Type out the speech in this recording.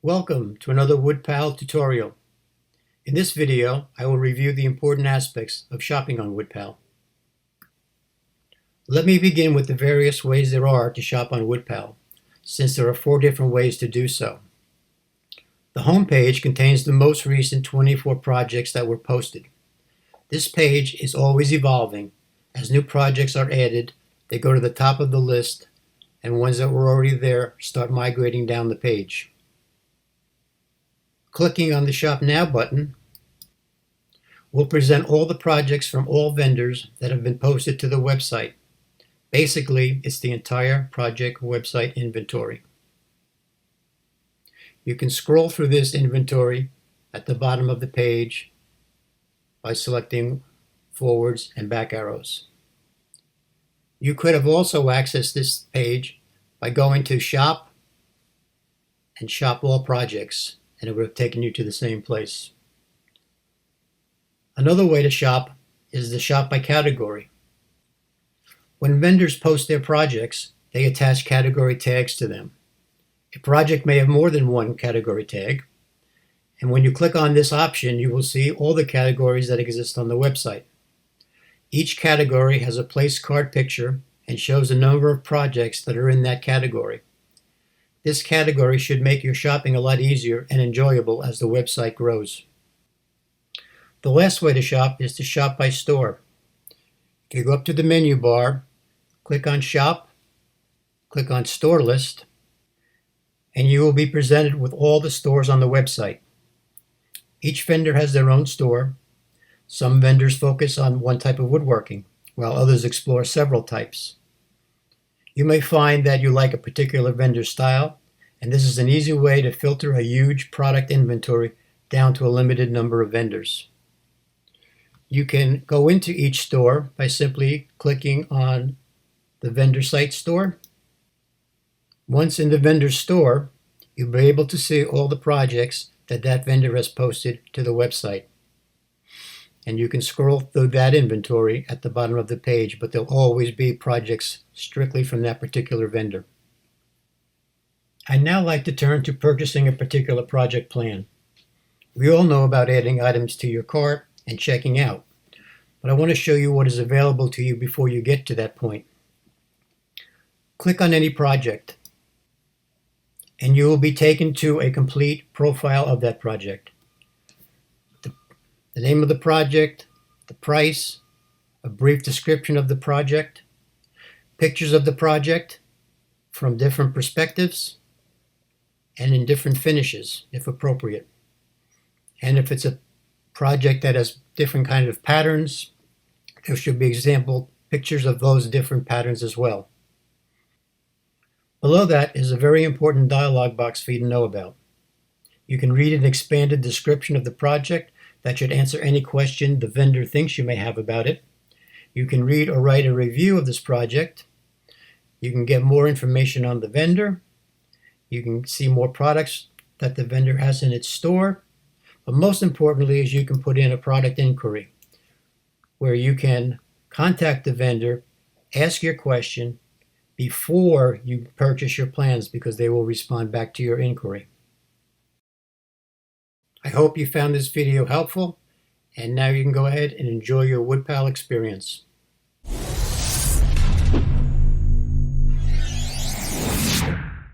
Welcome to another WudPal tutorial. In this video, I will review the important aspects of shopping on WudPal. Let me begin with the various ways there are to shop on WudPal, since there are 4 different ways to do so. The home page contains the most recent 24 projects that were posted. This page is always evolving. As new projects are added, they go to the top of the list, and ones that were already there start migrating down the page. Clicking on the Shop Now button will present all the projects from all vendors that have been posted to the website. Basically, it's the entire project website inventory. You can scroll through this inventory at the bottom of the page by selecting forwards and back arrows. You could have also accessed this page by going to Shop and Shop All Projects, and it would have taken you to the same place. Another way to shop is to shop by category. When vendors post their projects, they attach category tags to them. A project may have more than one category tag, and when you click on this option, you will see all the categories that exist on the website. Each category has a place card picture and shows a number of projects that are in that category. This category should make your shopping a lot easier and enjoyable as the website grows. The last way to shop is to shop by store. You go up to the menu bar, click on Shop, click on Store List, and you will be presented with all the stores on the website. Each vendor has their own store. Some vendors focus on one type of woodworking, while others explore several types. You may find that you like a particular vendor style, and this is an easy way to filter a huge product inventory down to a limited number of vendors. You can go into each store by simply clicking on the vendor site store. Once in the vendor store, you'll be able to see all the projects that vendor has posted to the website. And you can scroll through that inventory at the bottom of the page, but there'll always be projects strictly from that particular vendor. I'd now like to turn to purchasing a particular project plan. We all know about adding items to your cart and checking out, but I want to show you what is available to you before you get to that point. Click on any project, and you will be taken to a complete profile of that project. The name of the project, the price, a brief description of the project, pictures of the project from different perspectives and in different finishes, if appropriate. And if it's a project that has different kind of patterns, there should be example pictures of those different patterns as well. Below that is a very important dialog box for you to know about. You can read an expanded description of the project that should answer any question the vendor thinks you may have about it. You can read or write a review of this project. You can get more information on the vendor. You can see more products that the vendor has in its store. But most importantly is you can put in a product inquiry where you can contact the vendor, ask your question before you purchase your plans, because they will respond back to your inquiry. I hope you found this video helpful, and now you can go ahead and enjoy your WudPal experience.